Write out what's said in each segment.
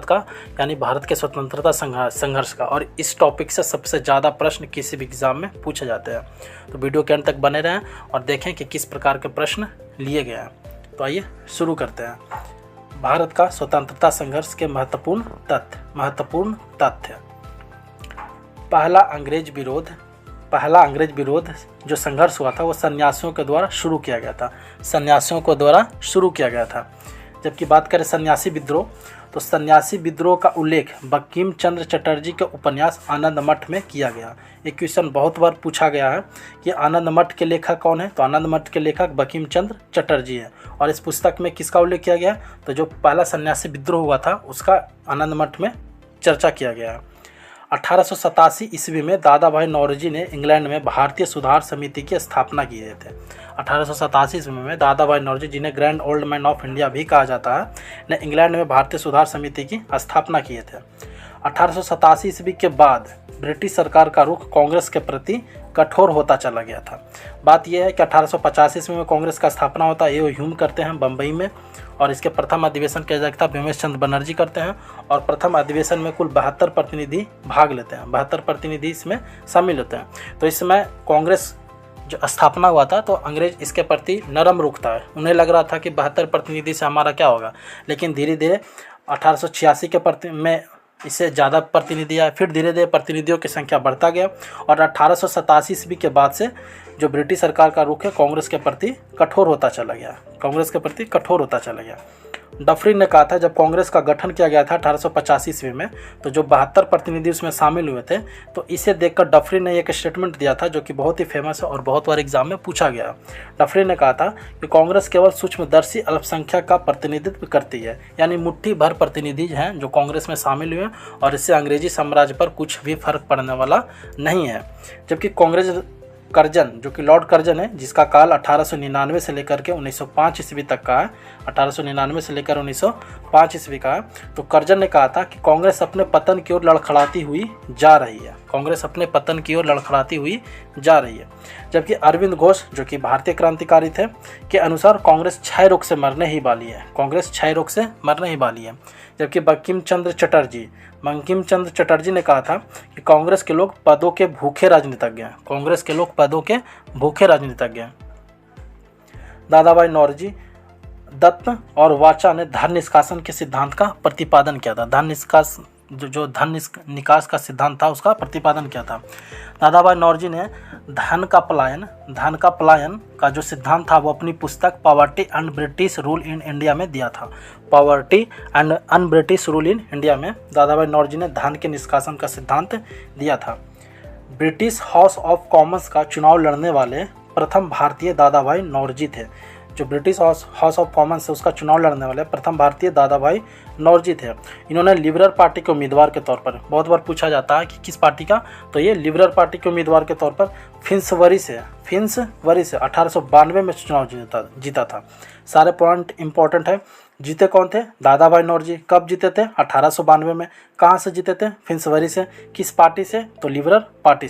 भारत का, यानी भारत के स्वतंत्रता संघर्ष का। और इस टॉपिक से सबसे ज़्यादा प्रश्न किसी भी एग्ज़ाम में पूछे जाते हैं। तो वीडियो के अंत तक बने रहें और देखें कि किस प्रकार के प्रश्न लिए गए हैं। तो आइए शुरू करते हैं। भारत का स्वतंत्रता संघर्ष के महत्वपूर्ण तथ्य। पहला अंग्रेज विरोध जो संघर्ष हुआ था वो सन्यासियों के द्वारा शुरू किया गया था। जबकि बात करें सन्यासी विद्रोह, तो सन्यासी विद्रोह का उल्लेख बंकिम चंद्र चटर्जी के उपन्यास आनंद मठ में किया गया। ये क्वेश्चन बहुत बार पूछा गया है कि आनंद मठ के लेखक कौन है, तो आनंद मठ के लेखक बंकिम चंद्र चटर्जी है। और इस पुस्तक में किसका उल्लेख किया गया, तो जो पहला सन्यासी विद्रोह हुआ था उसका आनंद मठ में चर्चा किया गया है। 1887 ईस्वी में दादा भाई नौरोजी ने इंग्लैंड में भारतीय सुधार समिति की स्थापना किए थे। 1887 ईस्वी में दादा भाई नौरोजी, जिन्हें grand old man of India भी कहा जाता है, ने इंग्लैंड में भारतीय सुधार समिति की स्थापना किए थे। 1887 ईस्वी के बाद ब्रिटिश सरकार का रुख कांग्रेस के प्रति कठोर होता चला गया था। बात यह है कि 1885 ईस्वी में कांग्रेस का स्थापना होता है, ये ह्यूम करते हैं बम्बई में, और इसके प्रथम अधिवेशन की अध्यक्षता भीमेश चंद्र बनर्जी करते हैं। और प्रथम अधिवेशन में कुल 72 प्रतिनिधि भाग लेते हैं, 72 प्रतिनिधि इसमें शामिल होते हैं। तो इस समय कांग्रेस जो स्थापना हुआ था तो अंग्रेज इसके प्रति नरम रुख था। उन्हें लग रहा था कि 72 प्रतिनिधि से हमारा क्या होगा, लेकिन धीरे धीरे 1886 के में इससे ज़्यादा प्रतिनिधि आए, फिर धीरे धीरे प्रतिनिधियों की संख्या बढ़ता गया। और 1887 ईस्वी के बाद से जो ब्रिटिश सरकार का रुख है कांग्रेस के प्रति कठोर होता चला गया। डफरिन ने कहा था, जब कांग्रेस का गठन किया गया था 1885 ईस्वी में, तो जो 72 प्रतिनिधि उसमें शामिल हुए थे, तो इसे देखकर डफरिन ने एक स्टेटमेंट दिया था जो कि बहुत ही फेमस है और बहुत बार एग्जाम में पूछा गया। डफरिन ने कहा था कि कांग्रेस केवल सूक्ष्मदर्शी अल्पसंख्यक का प्रतिनिधित्व करती है, यानी मुट्ठी भर प्रतिनिधि हैं जो कांग्रेस में शामिल हुए, और इससे अंग्रेजी साम्राज्य पर कुछ भी फर्क पड़ने वाला नहीं है। जबकि कांग्रेस कर्जन, जो कि लॉर्ड कर्जन है, जिसका काल 1899 से लेकर के 1905 ईस्वी तक का है, 1899 से लेकर 1905 ईस्वी का है, तो कर्जन ने कहा था कि कांग्रेस अपने पतन की ओर लड़खड़ाती हुई जा रही है। जबकि अरविंद घोष, जो कि भारतीय क्रांतिकारी थे, के अनुसार कांग्रेस क्षय रोग से मरने ही वाली है। जबकि बंकिम चंद्र चटर्जी ने कहा था कि कांग्रेस के लोग पदों के भूखे राजनीतिज्ञ हैं। दादा भाई नौरोजी, दत्त और वाचा ने धन निष्कासन के सिद्धांत का प्रतिपादन किया था। धन निकास का सिद्धांत था उसका प्रतिपादन किया था। दादा भाई नौरोजी ने धन का पलायन का जो सिद्धांत था वो अपनी पुस्तक poverty and British rule in India में दिया था। दादा भाई नौरोजी ने धन के निष्कासन का सिद्धांत दिया था। ब्रिटिश हाउस ऑफ कॉमन्स का चुनाव लड़ने वाले प्रथम भारतीय दादा भाई नौरोजी थे। जो ब्रिटिश हाउस ऑफ कॉमन्स है उसका चुनाव लड़ने वाले प्रथम भारतीय दादा भाई नौरोजी थे। इन्होंने लिबरल पार्टी के उम्मीदवार के तौर पर, बहुत बार पूछा जाता है कि किस पार्टी का, तो ये लिबरल पार्टी के उम्मीदवार के तौर पर फिन्सबरी से 1892 में चुनाव जीता था। सारे पॉइंट इंपॉर्टेंट है। जीते कौन थे, दादा भाई नौरोजी। कब जीते थे, 1892 में। कहाँ से जीते थे, फिन्सबरी से। किस पार्टी से, तो लिबरल पार्टी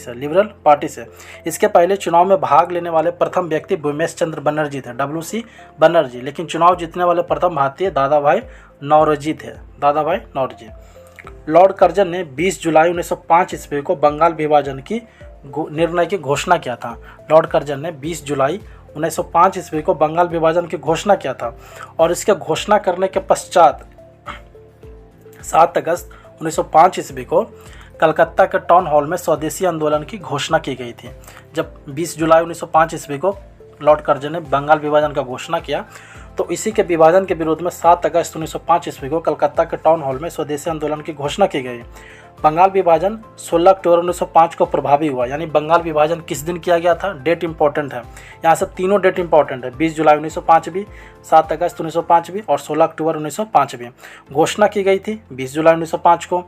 से। इसके पहले चुनाव में भाग लेने वाले प्रथम व्यक्ति भीमेश चंद्र बनर्जी थे, WC बनर्जी। लेकिन चुनाव जीतने वाले प्रथम भारतीय दादा भाई नौरोजी थे। लॉर्ड कर्जन ने 20 जुलाई 1905 ईस्वी को बंगाल विभाजन की निर्णय की घोषणा किया था। लॉर्ड कर्जन ने 20 जुलाई 1905 ईस्वी को बंगाल विभाजन की घोषणा किया था। और इसके घोषणा करने के पश्चात 7 अगस्त 1905 ईस्वी को कलकत्ता के टाउन हॉल में स्वदेशी आंदोलन की घोषणा की गई थी। जब 20 जुलाई 1905 ईस्वी को लॉर्ड कर्जन ने बंगाल विभाजन का घोषणा किया, तो इसी के विभाजन के विरोध में 7 अगस्त 1905 ईस्वी को कलकत्ता के टाउन हॉल में स्वदेशी आंदोलन की घोषणा की गई। बंगाल विभाजन 16 अक्टूबर 1905 को प्रभावी हुआ। यानी बंगाल विभाजन किस दिन किया गया था, डेट इंपॉर्टेंट है। यहाँ से तीनों डेट इंपॉर्टेंट है, 20 जुलाई 1905 भी, 7 अगस्त 1905 भी और 16 अक्टूबर 1905 भी। घोषणा की गई थी 20 जुलाई 1905 को।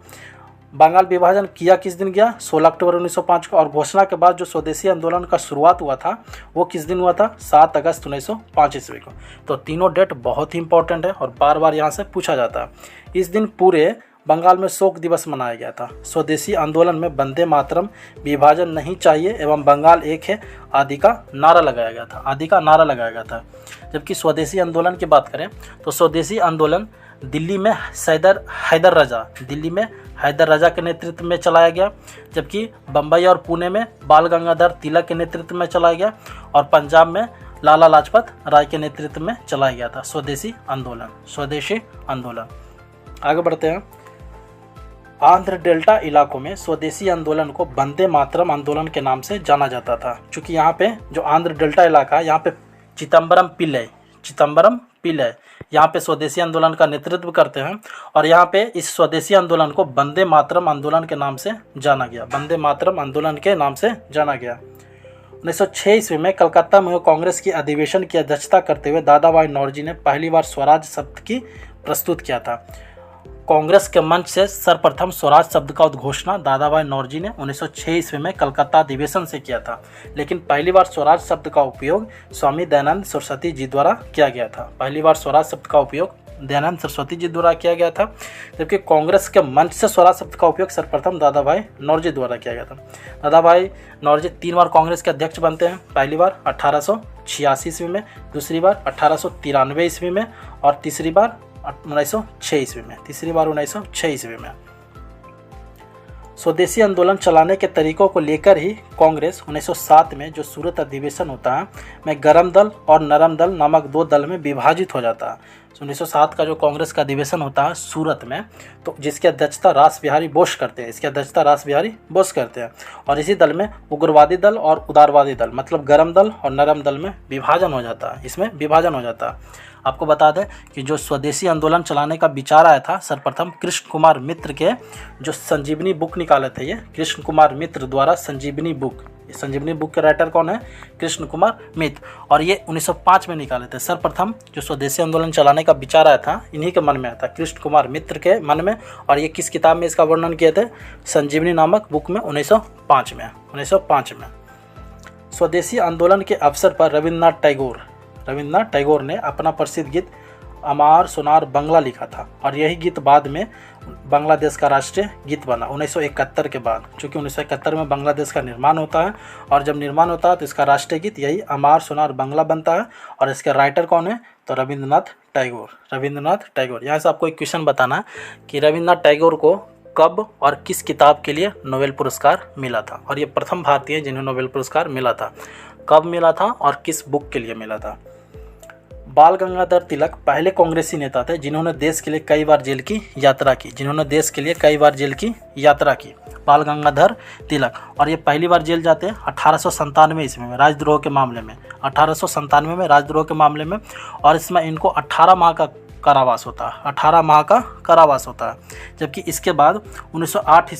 बंगाल विभाजन किया किस दिन गया, 16 अक्टूबर 1905 को। और घोषणा के बाद जो स्वदेशी आंदोलन का शुरुआत हुआ था वो किस दिन हुआ था, 7 अगस्त 1905 ईस्वी को। तो तीनों डेट बहुत ही इंपॉर्टेंट है और बार बार यहाँ से पूछा जाता है। इस दिन पूरे बंगाल में शोक दिवस मनाया गया था। स्वदेशी आंदोलन में वंदे मातरम, विभाजन नहीं चाहिए एवं बंगाल एक है आदि का नारा लगाया गया था। जबकि स्वदेशी आंदोलन की बात करें तो स्वदेशी आंदोलन दिल्ली में हैदर राजा के नेतृत्व में चलाया गया, जबकि बम्बई और पुणे में बाल गंगाधर तिलक के नेतृत्व में चलाया गया, और पंजाब में लाला लाजपत राय के नेतृत्व में चलाया गया था स्वदेशी आंदोलन। आगे बढ़ते हैं। आंध्र डेल्टा इलाकों में स्वदेशी आंदोलन को वंदे मातरम आंदोलन के नाम से जाना जाता था, क्योंकि यहाँ पे जो आंध्र डेल्टा इलाका है, यहाँ पे चिदम्बरम पिल्लई यहाँ पे स्वदेशी आंदोलन का नेतृत्व करते हैं, और यहाँ पे इस स्वदेशी आंदोलन को वंदे मातरम आंदोलन के नाम से जाना गया। 1906 ईस्वी में कलकत्ता में कांग्रेस की अधिवेशन की अध्यक्षता करते हुए दादा भाई नौरोजी ने पहली बार स्वराज शब्द की प्रस्तुत किया था। कांग्रेस के मंच से सर्वप्रथम स्वराज शब्द का उद्घोषणा दादा भाई नौरोजी ने 1906 ईस्वी में कलकत्ता अधिवेशन से किया था, लेकिन पहली बार स्वराज शब्द का उपयोग स्वामी दयानंद सरस्वती जी द्वारा किया गया था। जबकि कांग्रेस के मंच से स्वराज शब्द का उपयोग सर्वप्रथम दादा भाई नौरोजी द्वारा किया गया था। दादा भाई नौरोजी 3 बार कांग्रेस के अध्यक्ष बनते हैं, पहली बार 1886 ईस्वी में, दूसरी बार 1893 ईस्वी में, और तीसरी बार 1906 ईस्वी में। स्वदेशी आंदोलन चलाने के तरीकों को लेकर ही कांग्रेस 1907 में जो सूरत अधिवेशन होता है में गरम दल और नरम दल नामक 2 दल में विभाजित हो जाता है। 1907 का जो कांग्रेस का अधिवेशन होता है सूरत में, तो जिसकी अध्यक्षता रास बिहारी बोस करते हैं, और इसी दल में उग्रवादी दल और उदारवादी दल, मतलब गरम दल और नरम दल में विभाजन हो जाता है। आपको बता दें कि जो स्वदेशी आंदोलन चलाने का विचार आया था, सर्वप्रथम कृष्ण कुमार मित्र के जो संजीवनी बुक निकाले थे, ये कृष्ण कुमार मित्र द्वारा संजीवनी बुक के राइटर कौन है? कृष्ण कुमार मित्र, और ये 1905 में निकाले थे। सर्वप्रथम जो स्वदेशी आंदोलन चलाने का विचार आया था इन्हीं के मन में आया था, कृष्ण कुमार मित्र के मन में, और ये किस किताब में इसका वर्णन किए थे? संजीवनी नामक बुक में 1905 में। स्वदेशी आंदोलन के अवसर पर रविन्द्रनाथ टैगोर ने अपना प्रसिद्ध गीत अमार सोनार बंगला लिखा था, और यही गीत बाद में बांग्लादेश का राष्ट्रीय गीत बना 1971 के बाद। चूँकि 1971 में बांग्लादेश का निर्माण होता है, और जब निर्माण होता है तो इसका राष्ट्रीय गीत यही अमार सोनार बंगला बनता है, और इसके राइटर कौन है? तो रविन्द्रनाथ टैगोर। यहाँ से आपको एक क्वेश्चन बताना है कि रविन्द्रनाथ टैगोर को कब और किस किताब के लिए नोबेल पुरस्कार मिला था, और ये प्रथम भारतीय जिन्हें नोबेल पुरस्कार मिला था। कब मिला था और किस बुक के लिए मिला था? बाल गंगाधर तिलक पहले कांग्रेसी नेता थे जिन्होंने देश के लिए कई बार जेल की यात्रा की। बाल गंगाधर तिलक, और ये पहली बार जेल जाते हैं 1897 ईस्वी में राजद्रोह के मामले में, और इसमें इनको 18 माह का कारावास होता है। जबकि इसके बाद 1908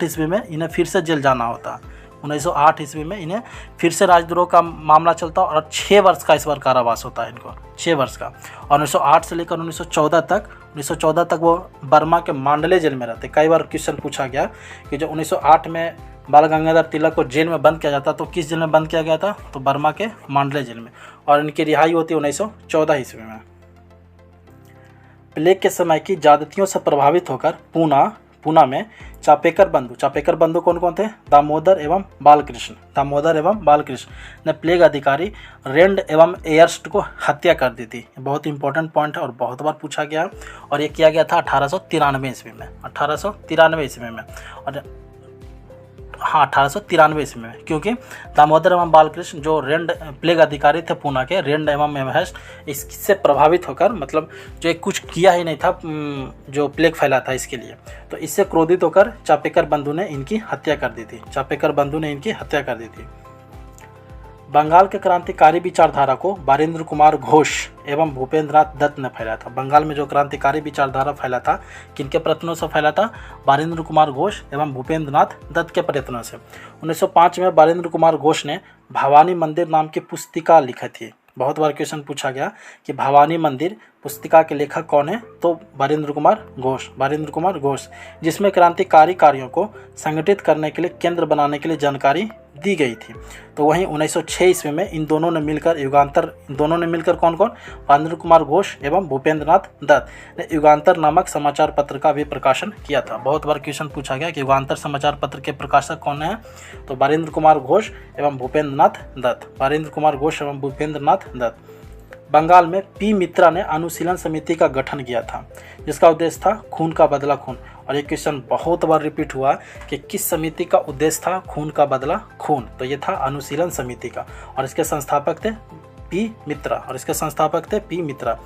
ईस्वी में इन्हें फिर से जेल जाना होता है। 1908 ईस्वी में इन्हें फिर से राजद्रोह का मामला चलता है, और 6 वर्ष का इस बार कारावास होता है इनको, 6 वर्ष का। और 1908 से लेकर 1914 तक वो बर्मा के मांडले जेल में रहते। कई बार क्वेश्चन पूछा गया कि जो 1908 में बाल गंगाधर तिलक को जेल में बंद किया जाता, तो किस जेल में बंद किया गया था? तो बर्मा के मांडले जेल में, और इनकी रिहाई होती है 1914 ईस्वी में। प्लेग के समय की ज्यादतियों से प्रभावित होकर पूना में चापेकर बंधु कौन थे? दामोदर एवं बालकृष्ण ने प्लेग अधिकारी रेंड एवं एयर्स्ट को हत्या कर दी थी। बहुत इंपॉर्टेंट पॉइंट है और बहुत बार पूछा गया, और ये किया गया था 1893 ईस्वी में। और हाँ, 1893 ईस्वी में, क्योंकि दामोदर एवं बालकृष्ण जो प्लेग अधिकारी थे पूना के, रेंड एवं एयर्स्ट, इससे प्रभावित होकर, मतलब जो कुछ किया ही नहीं था जो प्लेग फैला था इसके लिए, तो इससे क्रोधित होकर चापेकर बंधु ने इनकी हत्या कर दी थी। बंगाल के क्रांतिकारी विचारधारा को बारिंद्र कुमार घोष एवं भूपेंद्र नाथ दत्त ने फैलाया था। बंगाल में जो क्रांतिकारी विचारधारा फैला था, किनके प्रयत्नों से फैला था? बारिंद्र कुमार घोष एवं भूपेंद्र नाथ दत्त के प्रयत्नों से। 1905 में बारिंद्र कुमार घोष ने भवानी मंदिर नाम की पुस्तिका लिखी थी। बहुत बार क्वेश्चन पूछा गया कि भवानी मंदिर पुस्तिका के लेखक कौन है? तो बारिंद्र कुमार घोष, जिसमें क्रांतिकारी कार्यों को संगठित करने के लिए केंद्र बनाने के लिए जानकारी दी गई थी। तो वहीं 1906 ईस्वी में इन दोनों ने मिलकर कौन? बारिंद्र कुमार घोष एवं भूपेंद्र नाथ दत्त ने युगांतर नामक समाचार पत्र का भी प्रकाशन किया था। बहुत बार क्वेश्चन पूछा गया कि युगांतर समाचार पत्र के प्रकाशक कौन है? तो बारिंद्र कुमार घोष एवं भूपेंद्र नाथ दत्त। बंगाल में पी मित्रा ने अनुशीलन समिति का गठन किया था, जिसका उद्देश्य था खून का बदला खून। और ये क्वेश्चन बहुत बार रिपीट हुआ कि किस समिति का उद्देश्य था खून का बदला खून, तो ये था अनुशीलन समिति का, और इसके संस्थापक थे पी मित्रा।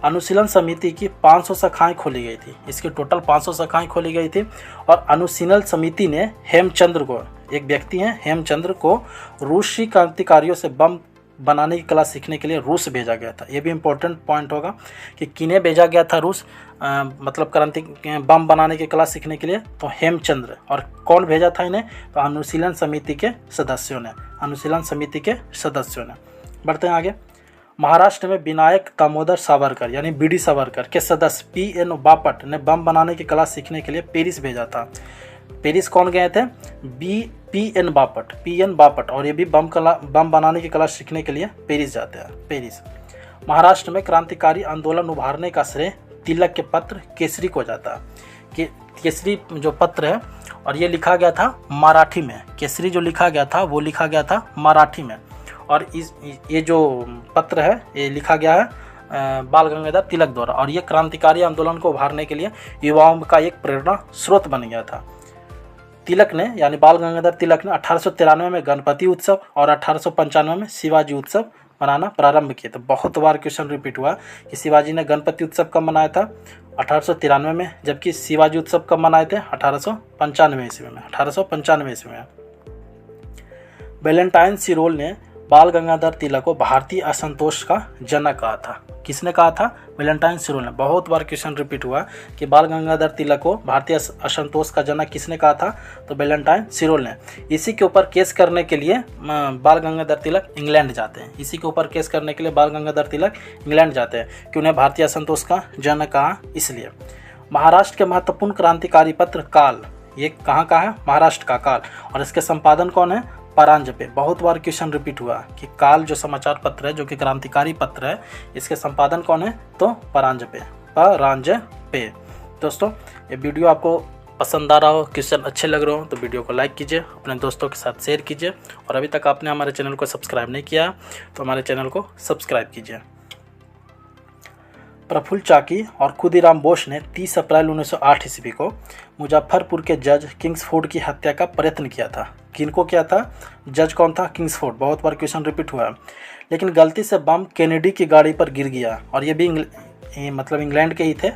अनुशीलन समिति की 500 शाखाएं खोली गई थी, इसकी टोटल 500 शाखाएं खोली गई थी। और अनुशीलन समिति ने हेमचंद्र को, एक व्यक्ति हैं हेमचंद्र को, रूसी क्रांतिकारियों से बम बनाने की कला सीखने के लिए रूस भेजा गया था। ये भी इम्पोर्टेंट पॉइंट होगा कि किन्हें भेजा गया था रूस, मतलब क्रांति बम बनाने की कला सीखने के लिए, तो हेमचंद्र। और कौन भेजा था इन्हें, तो अनुशीलन समिति के सदस्यों ने। बढ़ते हैं आगे। महाराष्ट्र में विनायक दामोदर सावरकर यानी बीडी सावरकर के सदस्य पी.एन. बापट ने बम बनाने की कला सीखने के लिए पेरिस भेजा था। पेरिस कौन गए थे, पी.एन. बापट, और ये भी बम बनाने की कला सीखने के लिए पेरिस जाते हैं। पेरिस। महाराष्ट्र में क्रांतिकारी आंदोलन उभारने का श्रेय तिलक के पत्र केसरी को जाता है। कि केसरी जो पत्र है, और ये लिखा गया था मराठी में, केसरी जो लिखा गया था वो लिखा गया था मराठी में। और ये जो पत्र है ये लिखा गया है बाल गंगाधर तिलक द्वारा, और ये क्रांतिकारी आंदोलन को उभारने के लिए युवाओं का एक प्रेरणा स्रोत बन गया था। तिलक ने यानी बाल गंगाधर तिलक ने 1893 में गणपति उत्सव और 1895 में शिवाजी उत्सव मनाना प्रारंभ किए। तो बहुत बार क्वेश्चन रिपीट हुआ कि शिवाजी ने गणपति उत्सव कब मनाया था, 1893 में, जबकि शिवाजी उत्सव कब मनाए थे, 1895 ईस्वी में। वैलेंटाइन सिरोल ने बाल गंगाधर तिलक को भारतीय असंतोष का जनक कहा था। किसने कहा था, वैलेंटाइन सिरोल ने। बहुत बार क्वेश्चन रिपीट हुआ कि बाल गंगाधर तिलक को भारतीय असंतोष का जनक किसने कहा था, तो वैलेंटाइन सिरोल ने। इसी के ऊपर केस करने के लिए बाल गंगाधर तिलक इंग्लैंड जाते हैं कि उन्हें भारतीय असंतोष का जनक कहा इसलिए। महाराष्ट्र के महत्वपूर्ण क्रांतिकारी पत्र काल, ये कहाँ का है, महाराष्ट्र का काल, और इसके संपादन कौन है, परांजपे। बहुत बार क्वेश्चन रिपीट हुआ कि काल जो समाचार पत्र है, जो कि क्रांतिकारी पत्र है, इसके संपादन कौन है, तो परांजपे। दोस्तों, ये वीडियो आपको पसंद आ रहा हो, क्वेश्चन अच्छे लग रहे हो, तो वीडियो को लाइक कीजिए, अपने दोस्तों के साथ शेयर कीजिए, और अभी तक आपने हमारे चैनल को सब्सक्राइब नहीं किया तो हमारे चैनल को सब्सक्राइब कीजिए। प्रफुल्ल चाकी और खुदीराम बोस ने 30 अप्रैल 1908 ईस्वी को मुजफ्फरपुर के जज किंग्सफोर्ड की हत्या का प्रयत्न किया था। किनको किया था, जज कौन था, किंग्सफोर्ड। बहुत बार क्वेश्चन रिपीट हुआ है। लेकिन गलती से बम केनेडी की गाड़ी पर गिर गया, और ये भी मतलब इंग्लैंड के ही थे।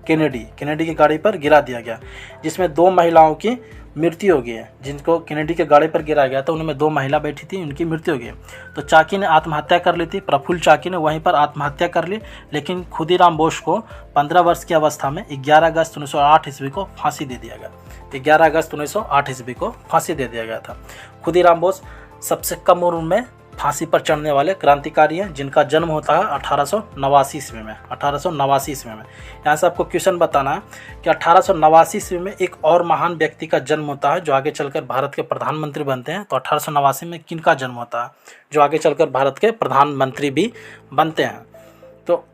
केनेडी की गाड़ी पर गिरा दिया गया, जिसमें 2 महिलाओं की मृत्यु हो गई है। जिनको केनेडी के गाड़ी पर गिराया गया था उनमें 2 महिला बैठी थी, उनकी मृत्यु हो गई। तो चाकी ने आत्महत्या कर ली थी, प्रफुल्ल चाकी ने वहीं पर आत्महत्या कर ली। लेकिन खुदीराम बोस को 15 वर्ष की अवस्था में 11 अगस्त 1908 ईस्वी को फांसी दे दिया गया। 11 अगस्त 1908 ईस्वी को फांसी दे दिया गया था। खुदीराम बोस सबसे कम उम्र में फांसी पर चढ़ने वाले क्रांतिकारी हैं, जिनका जन्म होता है 1889 ईस्वी में। यहाँ से आपको क्वेश्चन बताना है कि 1889 ईस्वी में एक और महान व्यक्ति का जन्म होता है जो आगे चलकर भारत के प्रधानमंत्री बनते हैं। तो 1889 में किनका जन्म होता है जो आगे चलकर भारत के प्रधानमंत्री भी बनते हैं। तो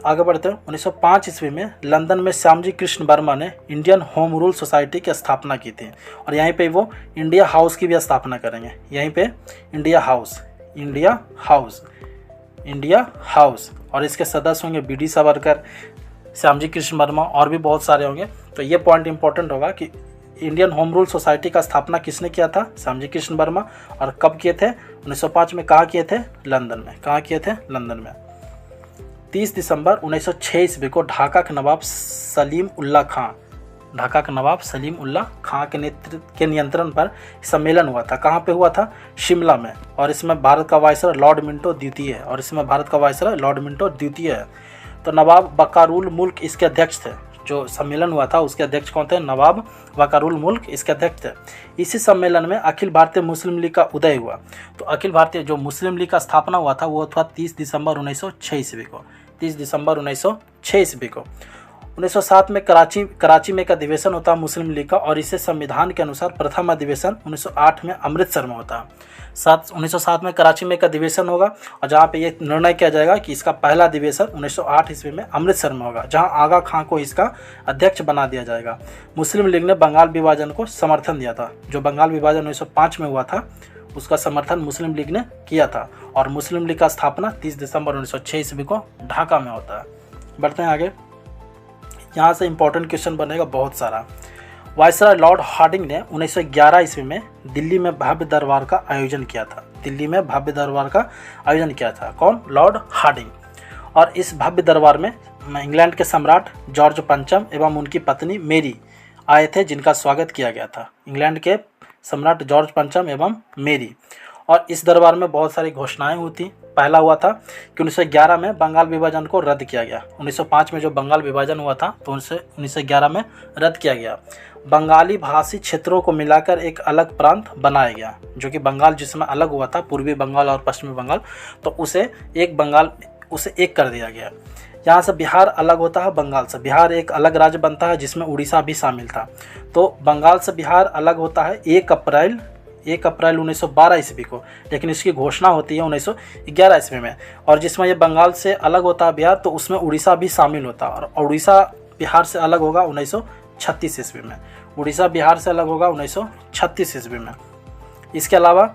आगे बढ़ते हैं। 1905 ईस्वी में लंदन में श्यामजी कृष्ण वर्मा ने इंडियन होम रूल सोसाइटी की स्थापना की थी, और यहीं पे वो इंडिया हाउस की भी स्थापना करेंगे। यहीं पे इंडिया हाउस, और इसके सदस्य होंगे बी.डी. सावरकर, श्यामजी कृष्ण वर्मा, और भी बहुत सारे होंगे। तो ये पॉइंट इंपॉर्टेंट होगा कि इंडियन होम रूल सोसाइटी का स्थापना किसने किया था, श्यामजी कृष्ण वर्मा, और कब किए थे, 1905 में। कहाँ किए थे, लंदन में। 30 दिसंबर 1906 ईस्वी को ढाका के नवाब सलीम उल्लाह खां के नियंत्रण पर सम्मेलन हुआ था। कहाँ पे हुआ था, शिमला में, और इसमें भारत का वायसराय लॉर्ड मिंटो द्वितीय है। तो नवाब वकारुल मुल्क इसके अध्यक्ष थे। जो सम्मेलन हुआ था उसके अध्यक्ष कौन थे, नवाब वकारुल मुल्क इसके अध्यक्ष थे। इसी सम्मेलन में अखिल भारतीय मुस्लिम लीग का उदय हुआ। तो अखिल भारतीय जो मुस्लिम लीग का स्थापना हुआ था वो था 30 दिसंबर 1906 ईस्वी को। 1907 में कराची में एक अधिवेशन होता है मुस्लिम लीग का, और इसे संविधान के अनुसार प्रथम अधिवेशन 1908 में अमृतसर में होता है। 1907 में कराची में एक अधिवेशन होगा, और जहाँ पे ये निर्णय किया जाएगा कि इसका पहला अधिवेशन 1908 ईस्वी में अमृतसर में होगा, जहाँ आगा खां को इसका अध्यक्ष बना दिया जाएगा। मुस्लिम लीग ने बंगाल विभाजन को समर्थन दिया था। जो बंगाल विभाजन 1905 में हुआ था उसका समर्थन मुस्लिम लीग ने किया था और मुस्लिम लीग का स्थापना 30 दिसंबर 1906 ईस्वी को ढाका में होता है। बढ़ते हैं आगे। यहाँ से इंपॉर्टेंट क्वेश्चन बनेगा बहुत सारा। वायसराय लॉर्ड हार्डिंग ने 1911 ईस्वी में दिल्ली में भव्य दरबार का आयोजन किया था। दिल्ली में भव्य दरबार का आयोजन किया था कौन? Lord Hardinge. और इस भव्य दरबार में इंग्लैंड के सम्राट जॉर्ज पंचम एवं उनकी पत्नी मेरी आए थे, जिनका स्वागत किया गया था। इंग्लैंड के सम्राट जॉर्ज पंचम एवं मेरी। और इस दरबार में बहुत सारी घोषणाएं हुई थी। पहला हुआ था कि 1911 में बंगाल विभाजन को रद्द किया गया। 1905 में जो बंगाल विभाजन हुआ था तो उनसे 1911 में रद्द किया गया। बंगाली भाषी क्षेत्रों को मिलाकर एक अलग प्रांत बनाया गया, जो कि बंगाल जिसमें अलग हुआ था, पूर्वी बंगाल और पश्चिमी बंगाल, तो उसे एक कर दिया गया। यहाँ से बिहार अलग होता है बंगाल से। बिहार एक अलग राज्य बनता है जिसमें उड़ीसा भी शामिल था। तो बंगाल से बिहार अलग होता है 1 अप्रैल 1912 ईस्वी को, लेकिन इसकी घोषणा होती है 1911 ईस्वी में। और जिसमें ये बंगाल से अलग होता है बिहार, तो उसमें उड़ीसा भी शामिल होता है और उड़ीसा बिहार से अलग होगा 1936 ईस्वी में। उड़ीसा बिहार से अलग होगा 1936 ईस्वी में। इसके अलावा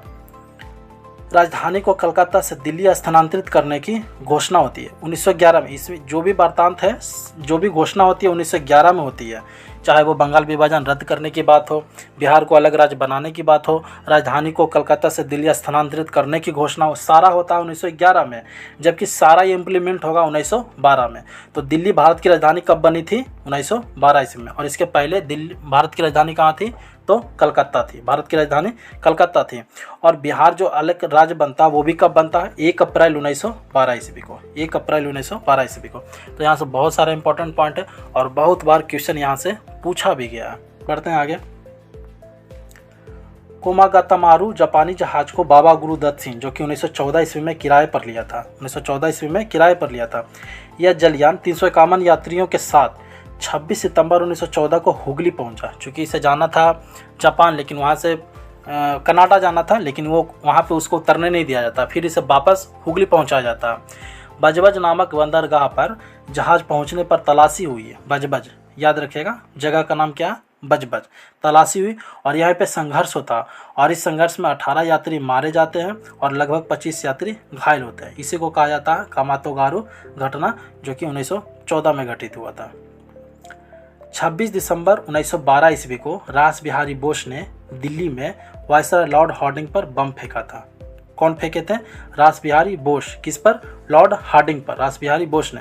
राजधानी को कलकत्ता से दिल्ली स्थानांतरित करने की घोषणा होती है 1911 में। इसमें जो भी वार्तांत है, जो भी घोषणा होती है 1911 में होती है, चाहे वो बंगाल विभाजन रद्द करने की बात हो, बिहार को अलग राज्य बनाने की बात हो, राजधानी को कलकत्ता से दिल्ली स्थानांतरित करने की घोषणा हो, सारा होता है 1911 में, जबकि सारा ये इम्प्लीमेंट होगा 1912 में। तो दिल्ली भारत की राजधानी कब बनी थी? 1912 ईस्वी में। और इसके पहले दिल्ली भारत की राजधानी कहाँ थी? तो कलकत्ता थी। भारत की राजधानी कलकत्ता थी। और बिहार जो अलग राज्य बनता है वो भी कब बनता है? 1 अप्रैल 1912 ईस्वी को। 1 अप्रैल 1912 ईस्वी को। तो यहाँ से बहुत सारे इंपॉर्टेंट पॉइंट है और बहुत बार क्वेश्चन यहाँ से पूछा भी गया है। बढ़ते हैं आगे। कोमागातामारू जापानी जहाज को बाबा गुरु दत्त सिंह, जो कि 1914 ईस्वी में किराए पर लिया था, 1914 ईस्वी में किराए पर लिया था। यह जलयान 351 यात्रियों के साथ 26 सितंबर 1914 को हुगली पहुंचा। चूँकि इसे जाना था जापान, लेकिन वहाँ से कनाडा जाना था, लेकिन वो वहाँ पे उसको उतरने नहीं दिया जाता, फिर इसे वापस हुगली पहुंचाया जाता। बजबज नामक बंदरगाह पर जहाज पहुंचने पर तलाशी हुई है। बजबज याद रखिएगा, जगह का नाम क्या? बजबज। तलाशी हुई और यहाँ पे संघर्ष होता और इस संघर्ष में 18 यात्री मारे जाते हैं और लगभग 25 यात्री घायल होते हैं। इसी को कहा जाता है कामातोगारू घटना, जो कि 1914 में घटित हुआ था। 26 दिसंबर 1912 ईस्वी को रास बिहारी बोस ने दिल्ली में वायसराय लॉर्ड हार्डिंग पर बम फेंका था। कौन फेंके थे? रास बिहारी बोस। किस पर? लॉर्ड हार्डिंग पर, रास बिहारी बोस ने।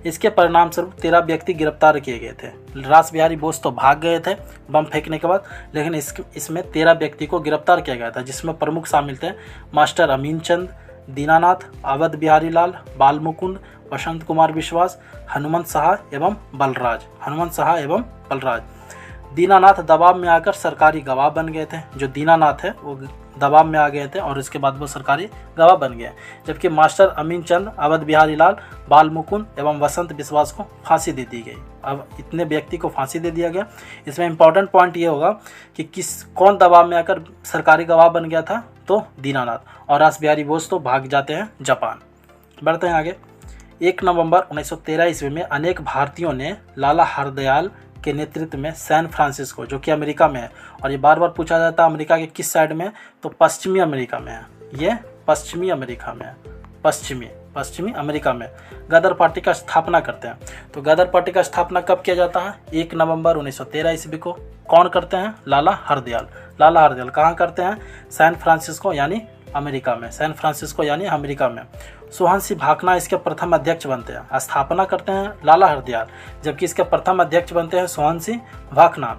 इसके परिणाम स्वरूप 13 व्यक्ति गिरफ्तार किए गए थे। रास बिहारी बोस तो भाग गए थे बम फेंकने के बाद, लेकिन इसमें 13 व्यक्ति को गिरफ्तार किया गया था, जिसमें प्रमुख शामिल थे मास्टर अमीनचंद, दीनानाथ, अवध बिहारी लाल, बाल मुकुंद, वसंत कुमार विश्वास, हनुमंत शाह एवं बलराज। दीनानाथ दबाव में आकर सरकारी गवाह बन गए थे। जो दीनानाथ है वो दबाव में आ गए थे और इसके बाद वो सरकारी गवाह बन गए, जबकि मास्टर अमीनचंद, अवध बिहारी लाल, बाल मुकुंद एवं वसंत विश्वास को फांसी दे दी गई। अब इतने व्यक्ति को फांसी दे दिया गया। इसमें इंपॉर्टेंट पॉइंट ये होगा कि कौन दबाव में आकर सरकारी गवाह बन गया था? तो दीनानाथ। और रास बिहारी बोस तो भाग जाते हैं जापान। बढ़ते हैं आगे। 1 नवंबर 1913 ईस्वी में अनेक भारतीयों ने लाला हरदयाल के नेतृत्व में सैन फ्रांसिस्को, जो कि अमेरिका में है, और ये बार बार पूछा जाता है अमेरिका के किस साइड में, तो पश्चिमी अमेरिका में है। ये पश्चिमी अमेरिका में है, पश्चिमी अमेरिका में गदर पार्टी का स्थापना करते हैं। तो गदर पार्टी का स्थापना कब किया जाता है? 1 नवंबर 1913 ईस्वी को। कौन करते हैं? लाला हरदयाल। लाला हरदयाल कहाँ करते हैं? सैन फ्रांसिस्को यानी अमेरिका में। सैन फ्रांसिस्को यानी अमेरिका में। सोहन सिंह भाखना इसके प्रथम अध्यक्ष बनते हैं। स्थापना करते हैं लाला हरदयाल, जबकि इसके प्रथम अध्यक्ष बनते हैं सोहन सिंह भाखना,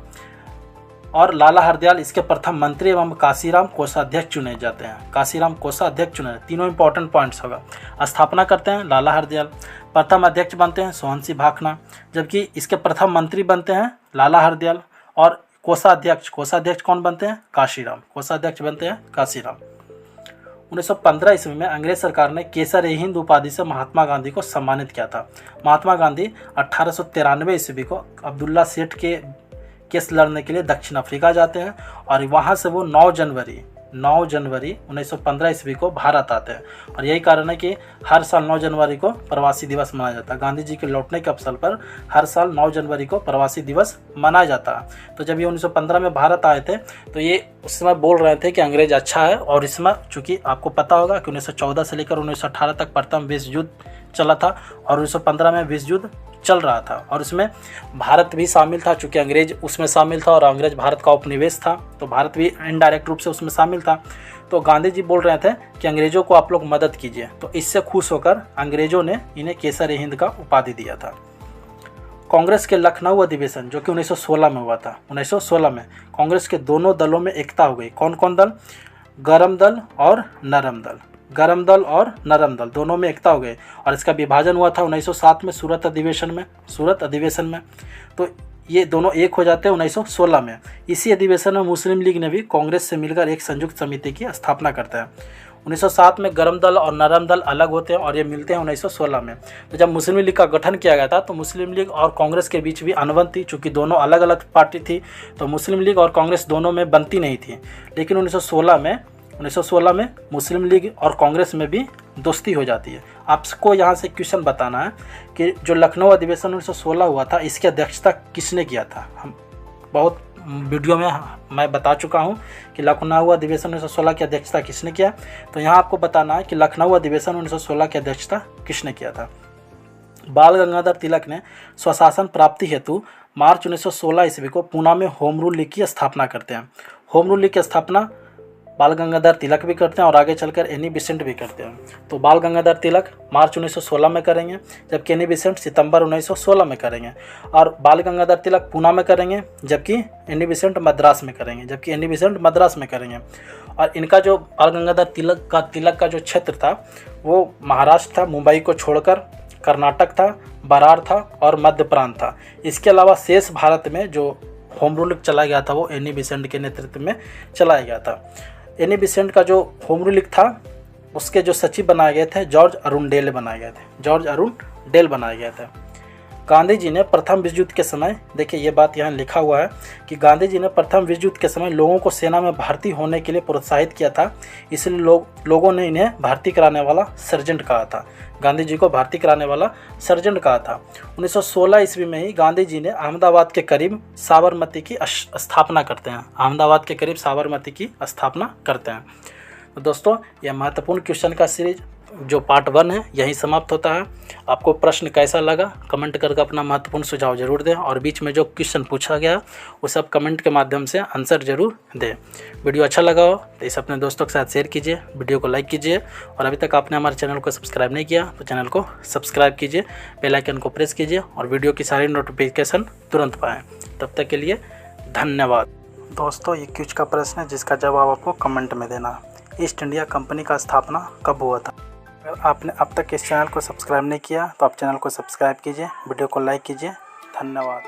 और लाला हरदयाल इसके प्रथम मंत्री एवं काशीराम कोषाध्यक्ष चुने जाते हैं। काशीराम कोषाध्यक्ष चुने। तीनों इंपॉर्टेंट पॉइंट्स होगा। स्थापना करते हैं लाला हरदयाल, प्रथम अध्यक्ष बनते हैं सोहन सिंह भाखना, जबकि इसके प्रथम मंत्री बनते हैं लाला हरदयाल, और कोषाध्यक्ष कौन बनते हैं? काशीराम। कोषाध्यक्ष बनते हैं काशीराम। 1915 ईस्वी में अंग्रेज सरकार ने केसर-ए-हिंद उपाधि से महात्मा गांधी को सम्मानित किया था। महात्मा गांधी 1893 ईस्वी को अब्दुल्ला सेठ के केस लड़ने के लिए दक्षिण अफ्रीका जाते हैं और वहां से वो 9 9 जनवरी 1915 ईस्वी को भारत आते हैं, और यही कारण है कि हर साल 9 जनवरी को प्रवासी दिवस मनाया जाता है। गांधी जी के लौटने के अवसर पर हर साल 9 जनवरी को प्रवासी दिवस मनाया जाता है। तो जब ये 1915 में भारत आए थे तो ये उस समय बोल रहे थे कि अंग्रेज अच्छा है, और इस समय चूँकि आपको पता होगा कि 1914 से लेकर 1918 तक प्रथम विश्व युद्ध चला था और 1915 में विश्व युद्ध चल रहा था, और उसमें भारत भी शामिल था। चूँकि अंग्रेज उसमें शामिल था और अंग्रेज भारत का उपनिवेश था, तो भारत भी इनडायरेक्ट रूप से उसमें शामिल था। तो गांधी जी बोल रहे थे कि अंग्रेज़ों को आप लोग मदद कीजिए। तो इससे खुश होकर अंग्रेज़ों ने इन्हें केसर हिंद का उपाधि दिया था। कांग्रेस के लखनऊ अधिवेशन जो कि 1916 में हुआ था, 1916 में कांग्रेस के दोनों दलों में एकता हो गई। कौन कौन दल? गरम दल और नरम दल। गरम दल और नरम दल दोनों में एकता हो गई, और इसका विभाजन हुआ था 1907 में सूरत अधिवेशन में। तो ये दोनों एक हो जाते हैं 1916 में। इसी अधिवेशन में मुस्लिम लीग ने भी कांग्रेस से मिलकर एक संयुक्त समिति की स्थापना करता है। 1907 में गरम दल और नरम दल अलग होते हैं और ये मिलते हैं 1916 में। तो जब मुस्लिम लीग का गठन किया गया था तो मुस्लिम लीग और कांग्रेस के बीच भी अनबन थी, चूँकि दोनों अलग अलग पार्टी थी, तो मुस्लिम लीग और कांग्रेस दोनों में बनती नहीं थी। लेकिन 1916 में मुस्लिम लीग और कांग्रेस में भी दोस्ती हो जाती है। आपको यहाँ से क्वेश्चन बताना है कि जो लखनऊ अधिवेशन 1916 हुआ था, इसकी अध्यक्षता किसने किया था? हम बहुत वीडियो में मैं बता चुका हूँ कि लखनऊ अधिवेशन 1916 की अध्यक्षता किसने किया। तो यहाँ आपको बताना है कि लखनऊ अधिवेशन 1916 की अध्यक्षता किसने किया था। बाल गंगाधर तिलक ने स्वशासन प्राप्ति हेतु मार्च 1916 ईस्वी को पूना में होम रूल लीग की स्थापना करते हैं। होम रूल लीग की स्थापना बाल गंगाधर तिलक भी करते हैं और आगे चलकर एनी बेसेंट भी करते हैं। तो बाल गंगाधर तिलक मार्च 1916 में करेंगे, जबकि एनी बेसेंट सितंबर 1916 में करेंगे। और बाल गंगाधर तिलक पूना में करेंगे, जबकि एनी बेसेंट मद्रास में करेंगे। और इनका जो बाल गंगाधर तिलक का जो क्षेत्र था वो महाराष्ट्र था, मुंबई को छोड़कर कर्नाटक था, बरार था और मध्य प्रांत था। इसके अलावा शेष भारत में जो होम रूल चला गया था वो एनी बेसेंट के नेतृत्व में चलाया गया था। एनी बेसेंट का जो होम रूल था उसके जो सचिव बनाए गए थे जॉर्ज अरुणडेल बनाए गए थे। गांधी जी ने प्रथम विश्व युद्ध के समय, देखिए ये बात यहाँ लिखा हुआ है कि गांधी जी ने प्रथम विश्व युद्ध के समय लोगों को सेना में भर्ती होने के लिए प्रोत्साहित किया था, इसलिए लोगों ने इन्हें भर्ती कराने वाला सर्जेंट कहा था। गांधी जी को भर्ती कराने वाला सर्जेंट कहा था। 1916 ईस्वी में ही गांधी जी ने अहमदाबाद के करीब साबरमती की स्थापना करते हैं। तो दोस्तों, यह महत्वपूर्ण क्वेश्चन का सीरीज जो पार्ट 1 है यहीं समाप्त होता है। आपको प्रश्न कैसा लगा कमेंट करके अपना महत्वपूर्ण सुझाव जरूर दें, और बीच में जो क्वेश्चन पूछा गया वो सब कमेंट के माध्यम से आंसर जरूर दें। वीडियो अच्छा लगा हो तो इसे अपने दोस्तों के साथ शेयर कीजिए, वीडियो को लाइक कीजिए, और अभी तक आपने हमारे चैनल को सब्सक्राइब नहीं किया तो चैनल को सब्सक्राइब कीजिए, बेल आइकन को प्रेस कीजिए और वीडियो की सारी नोटिफिकेशन तुरंत पाएँ। तब तक के लिए धन्यवाद। दोस्तों, ये क्विज का प्रश्न है जिसका जवाब आपको कमेंट में देना। ईस्ट इंडिया कंपनी का स्थापना कब हुआ था? अगर आपने अब तक इस चैनल को सब्सक्राइब नहीं किया तो आप चैनल को सब्सक्राइब कीजिए, वीडियो को लाइक कीजिए। धन्यवाद।